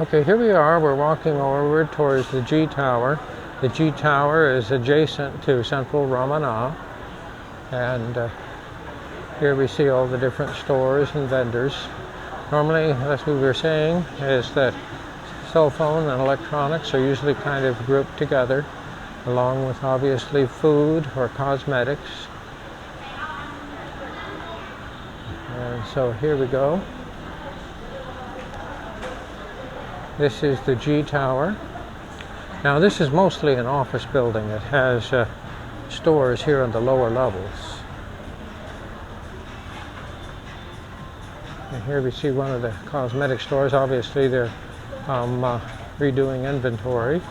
Okay, here we are. We're walking over towards the G Tower. The G Tower is adjacent to Central Rama, and here we see all the different stores and vendors. Normally, as we were saying, is that cell phone and electronics are usually kind of grouped together, along with obviously food or cosmetics. And so here we go. This is the G Tower. Now this is mostly an office building. It has stores here on the lower levels. And here we see one of the cosmetic stores. Obviously they're redoing inventory.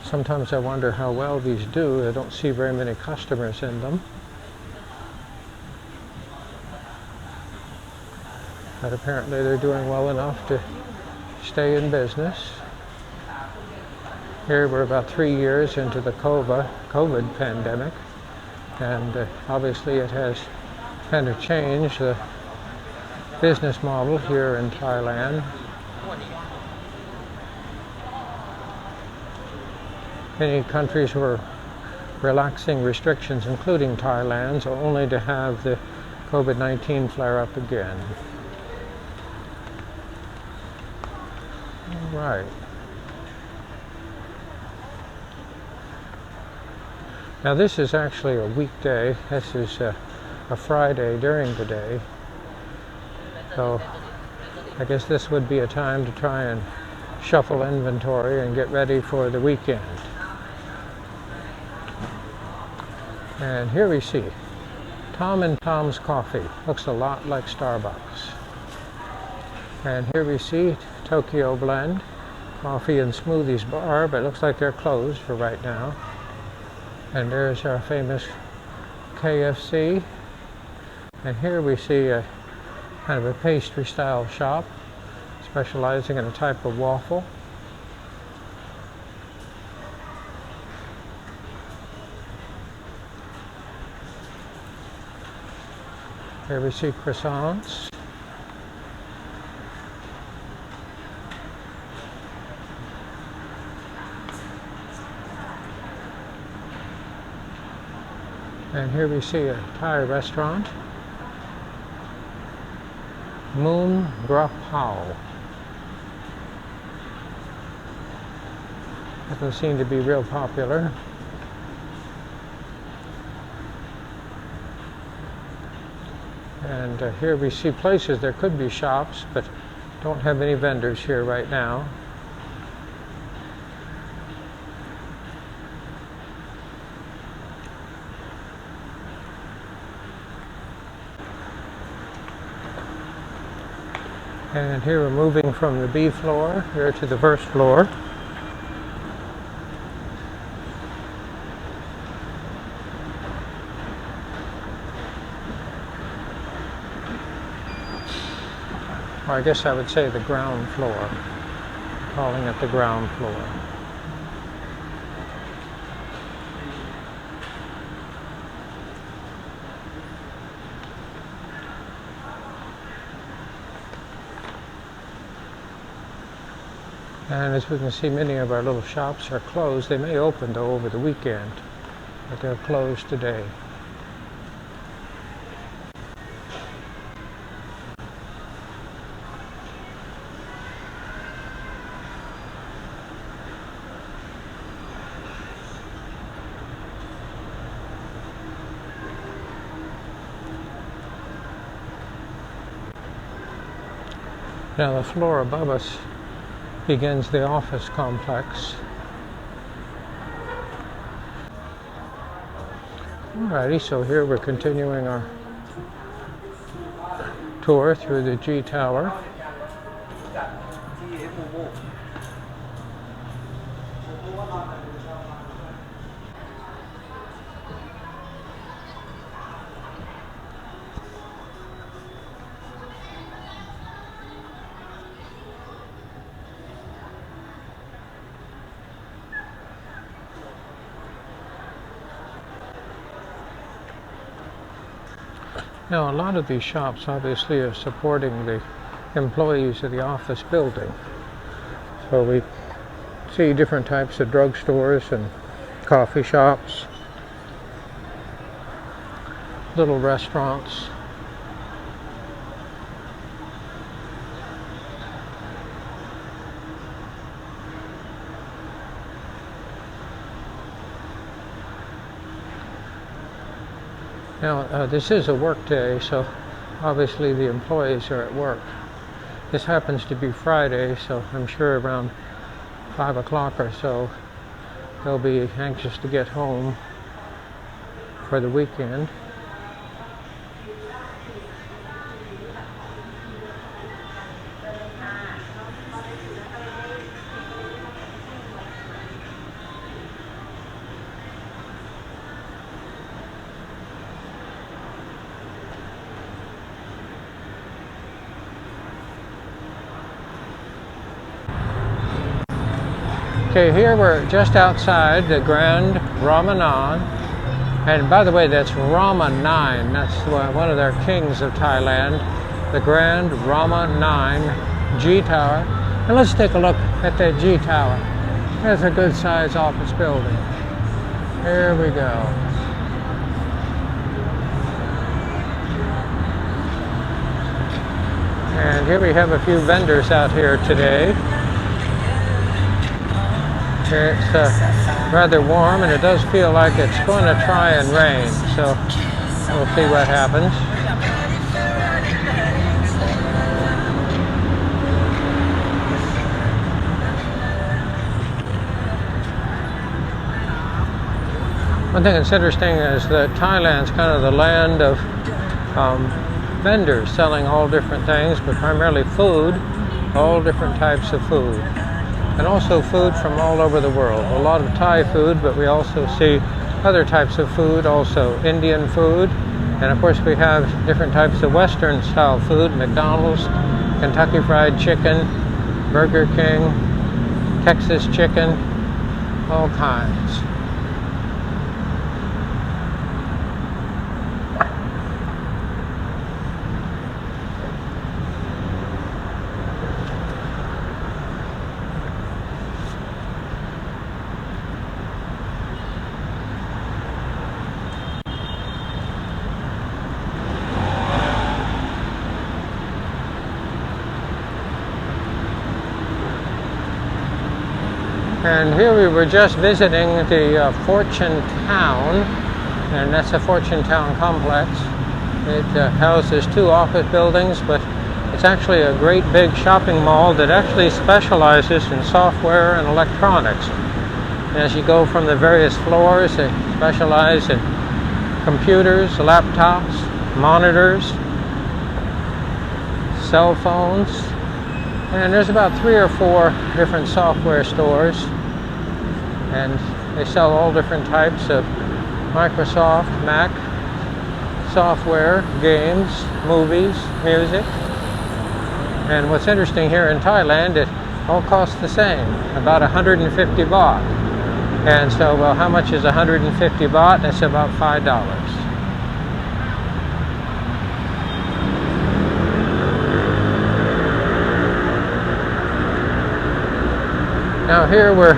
Sometimes I wonder how well these do. I don't see very many customers in them. But apparently they're doing well enough to stay in business. Here we're about 3 years into the COVID pandemic, and obviously it has kind of changed the business model here in Thailand. Many countries were relaxing restrictions, including Thailand, so only to have the COVID-19 flare up again. Right. Now this is actually a weekday. This is a Friday during the day. So I guess this would be a time to try and shuffle inventory and get ready for the weekend. And here we see Tom and Tom's Coffee. Looks a lot like Starbucks. And here we see Tokyo Blend Coffee and Smoothies Bar, but it looks like they're closed for right now. And there's our famous KFC. And here we see a kind of a pastry style shop specializing in a type of waffle. Here we see croissants. And here we see a Thai restaurant, Moon Grapao. Doesn't seem to be real popular. And here we see places, there could be shops, but don't have any vendors here right now. And here we're moving from the B floor here to the first floor. Or I guess I would say the ground floor, calling it the ground floor. And as we can see, many of our little shops are closed. They may open though over the weekend, but they're closed today. Now the floor above us begins the office complex. Alrighty, so here we're continuing our tour through the G Tower. Now, a lot of these shops obviously are supporting the employees of the office building. So we see different types of drugstores and coffee shops, little restaurants. Now, this is a work day, so obviously the employees are at work. This happens to be Friday, so I'm sure around 5 o'clock or so they'll be anxious to get home for the weekend. Okay, here we're just outside the Grand Rama. And by the way, that's Rama 9. That's one of their kings of Thailand, the Grand Rama 9 G Tower. And let's take a look at that G Tower. That's a good size office building. Here we go. And here we have a few vendors out here today. It's rather warm, and it does feel like it's going to try and rain, so we'll see what happens. One thing that's interesting is that Thailand's kind of the land of vendors selling all different things, but primarily food, all different types of food. And also food from all over the world. A lot of Thai food, but we also see other types of food, also Indian food. And of course we have different types of Western style food, McDonald's, Kentucky Fried Chicken, Burger King, Texas chicken, all kinds. And here we were just visiting the Fortune Town, and that's a Fortune Town complex. It houses 2 office buildings, but it's actually a great big shopping mall that actually specializes in software and electronics. And as you go from the various floors, they specialize in computers, laptops, monitors, cell phones, and there's about 3 or 4 different software stores. And they sell all different types of Microsoft, Mac, software, games, movies, music. And what's interesting here in Thailand, it all costs the same, about 150 baht. And so, well, how much is 150 baht? That's about $5. Now here we're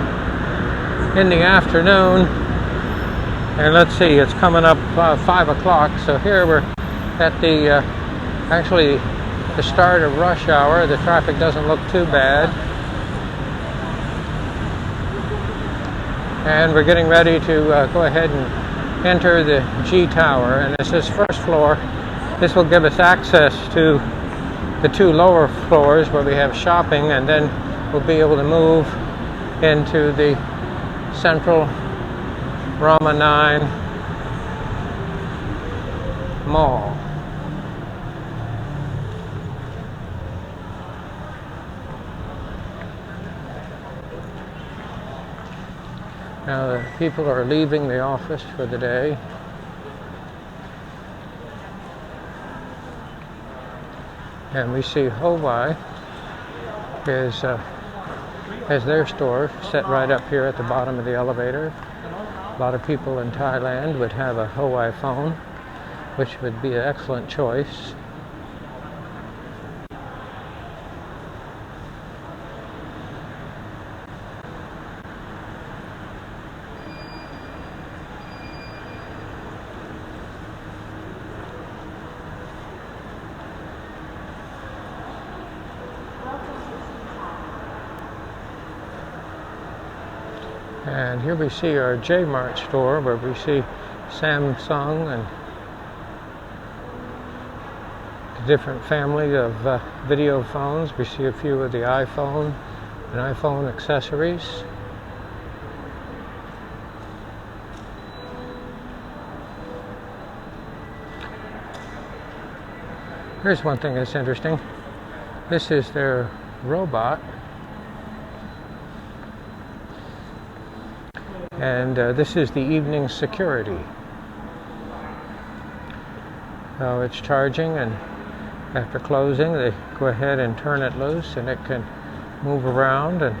in the afternoon, and let's see, it's coming up 5 o'clock, so here we're at the actually the start of rush hour. The traffic doesn't look too bad, and we're getting ready to go ahead and enter the G Tower. And this is first floor. This will give us access to the 2 lower floors where we have shopping, and then we'll be able to move into the central Rama 9 mall. Now the people are leaving the office for the day. And we see Hawaii has their store set right up here at the bottom of the elevator. A lot of people in Thailand would have a Hawaii phone which would be an excellent choice. And here we see our J-Mart store, where we see Samsung and a different family of video phones. We see a few of the iPhone and iPhone accessories. Here's one thing that's interesting. This is their robot. And this is the evening security. So it's charging, and after closing, they go ahead and turn it loose, and it can move around and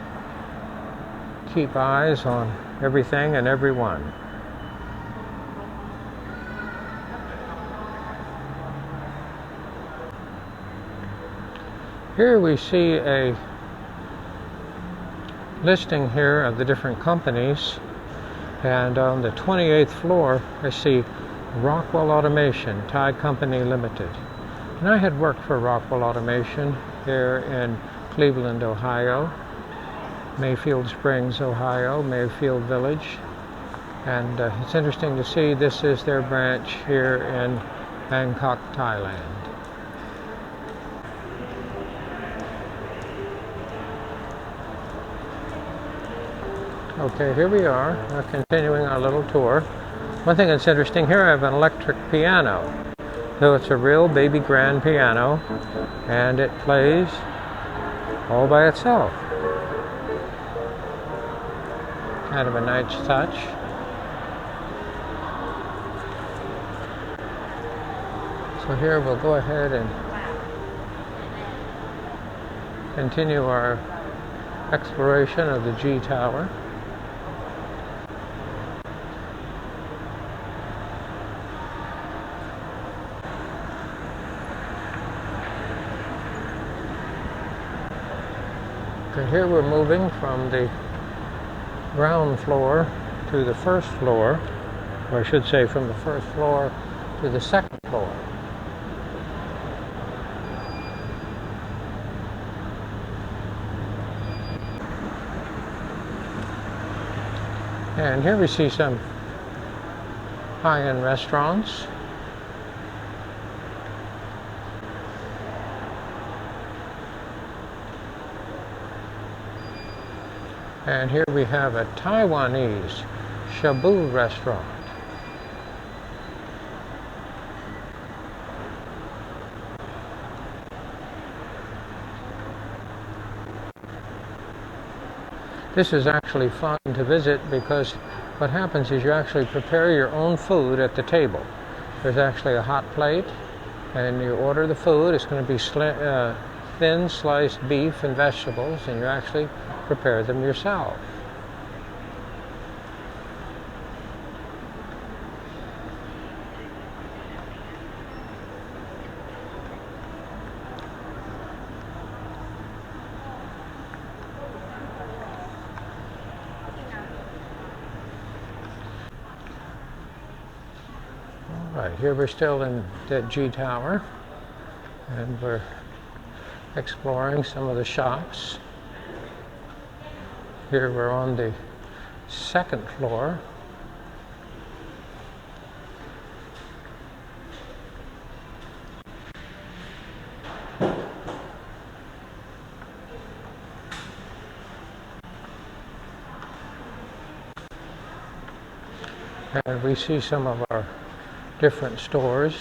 keep eyes on everything and everyone. Here we see a listing here of the different companies. And on the 28th floor, I see Rockwell Automation, Thai Company Limited. And I had worked for Rockwell Automation here in Cleveland, Ohio, Mayfield Springs, Ohio, Mayfield Village. And it's interesting to see this is their branch here in Bangkok, Thailand. Okay, here we are. We're continuing our little tour. One thing that's interesting here, I have an electric piano. So it's a real baby grand piano, and it plays all by itself. Kind of a nice touch. So here we'll go ahead and continue our exploration of the G Tower. Okay, here we're moving from the ground floor to the first floor, or I should say from the first floor to the second floor. And here we see some high-end restaurants. And here we have a Taiwanese shabu restaurant. This is actually fun to visit because what happens is you actually prepare your own food at the table. There's actually a hot plate, and you order the food. It's going to be thin sliced beef and vegetables, and you actually prepare them yourself. All right, here we're still in the G Tower, and we're exploring some of the shops. Here we're on the second floor. And we see some of our different stores.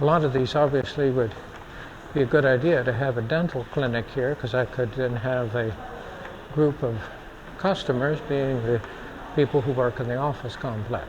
A lot of these obviously would be a good idea to have a dental clinic here, because I could then have a group of customers being the people who work in the office complex.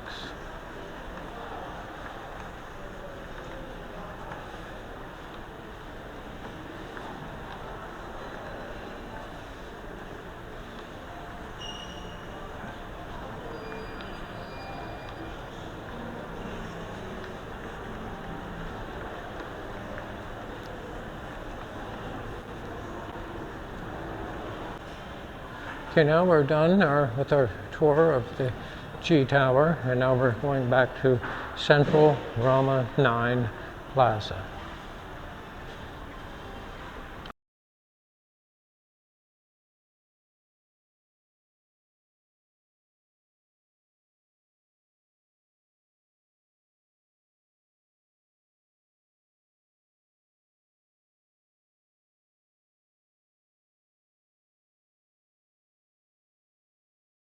Okay, now we're done with our tour of the G Tower, and now we're going back to Central Rama 9 Plaza.